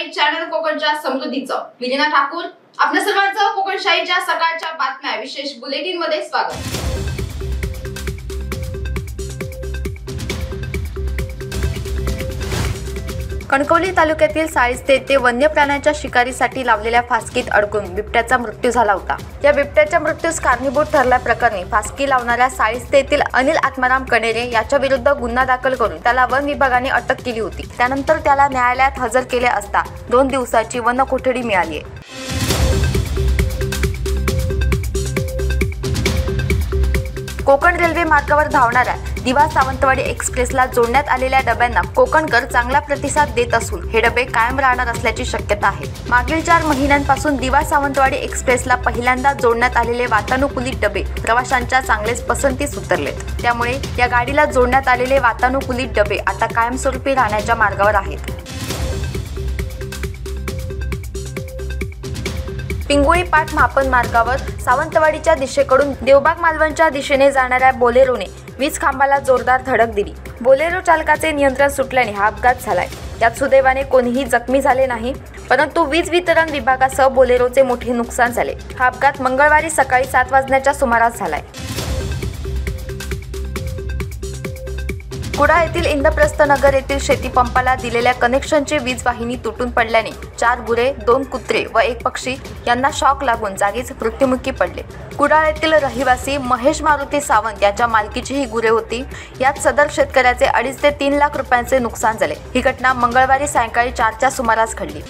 आहे चॅनल कोकणच्या समृद्धीचं विलिना ठाकूर. आपल्या सर्वांचं कोकणशाहीच्या सकाळच्या बातम्या विशेष बुलेटिन मध्ये स्वागत. कणकवली तालुक्यातील साळीस्ते येथे वन्य प्राण्यांच्या शिकारीसाठी लावलेल्या फासकीत अडकून बिबट्याचा मृत्यू झाला होता. या बिबट्याच्या मृत्यूस कारणीभूत ठरल्याप्रकरणी फासकी लावणाऱ्या साळीस्ते येथील अनिल आत्माराम कणेरे याच्या विरुद्ध गुन्हा दाखल करून त्याला वन विभागाने अटक केली होती. त्यानंतर त्याला न्यायालयात हजर केले असता 2 दिवसाची वन कोठडी मिळाली आहे. कोकण रेल्वे मार्गावर धावणाऱ्या दिवा सावंतवाडी एक्सप्रेसला जोडण्यात आलेल्या डब्यांना कोकणकर चांगला प्रतिसाद देत असून हे डबे कायम राहणार असल्याची शक्यता आहे. मागील 4 महिन्यांपासून दिवा सावंतवाडी एक्सप्रेसला पहिल्यांदा जोडण्यात आलेले वातानुकूलित डबे प्रवाशांच्या चांगलेच पसंतीस उतरलेत. त्यामुळे या गाडीला जोडण्यात आलेले वातानुकूलित डबे आता कायमस्वरूपी राहण्याच्या मार्गावर आहेत. पिंगुळी पाट मापन मार्गावर सावंतवाडीच्या दिशेकडून देवबाग मालवणच्या दिशेने जाणाऱ्या बोलेरोने वीज खांबाला जोरदार धडक दिली. बोलेरो चालकाचे नियंत्रण सुटल्याने हा अपघात झालाय. यात सुदैवाने कोणीही जखमी झाले नाही, परंतु वीज वितरण विभागासह बोलेरोचे मोठे नुकसान झाले. हा अपघात मंगळवारी सकाळी 7 वाजण्याच्या सुमारास झालाय. कुडाळ येथील इंद्रप्रस्थ नगर येथील शेती पंपाला दिलेल्या कनेक्शनची वीज वाहिनी तुटून पडल्याने 4 गुरे, 2 कुत्रे व 1 पक्षी यांना शॉक लागून जागीच मृत्युमुखी पडले. कुडाळ येथील रहिवासी महेश मारुती सावंत याच्या मालकीची ही गुरे होती. यात सदर शेतकऱ्याचे 2.5 ते 3 लाख रुपयांचे नुकसान झाले. ही घटना मंगळवारी सायंकाळी 4च्या सुमारास घडली.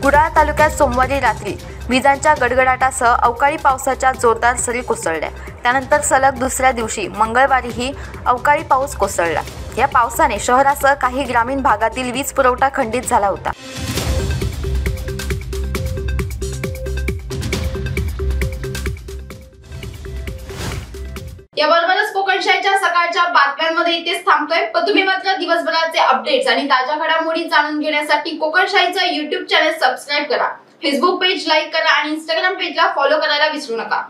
कुडाळ तालुक्यात सोमवारी रात्री विजांच्या गडगडाटासह अवकाळी पावसाच्या जोरदार सरी कोसळल्या. त्यानंतर सलग दुसऱ्या दिवशी मंगळवारीही अवकाळी पाऊस कोसळला. या पावसाने शहरासह काही ग्रामीण भागातील वीज पुरवठा खंडित झाला होता. याबरोबरच कोकणशाहीच्या सकाळच्या बातम्यांमध्ये इथेच थांबतोय. पण तुम्ही मात्र दिवसभराचे अपडेट्स आणि ताज्या घडामोडी जाणून घेण्यासाठी कोकणशाहीचं YouTube चॅनल सबस्क्राईब करा, फेसबुक पेज लाईक करा आणि Instagram पेजला फॉलो करायला विसरू नका.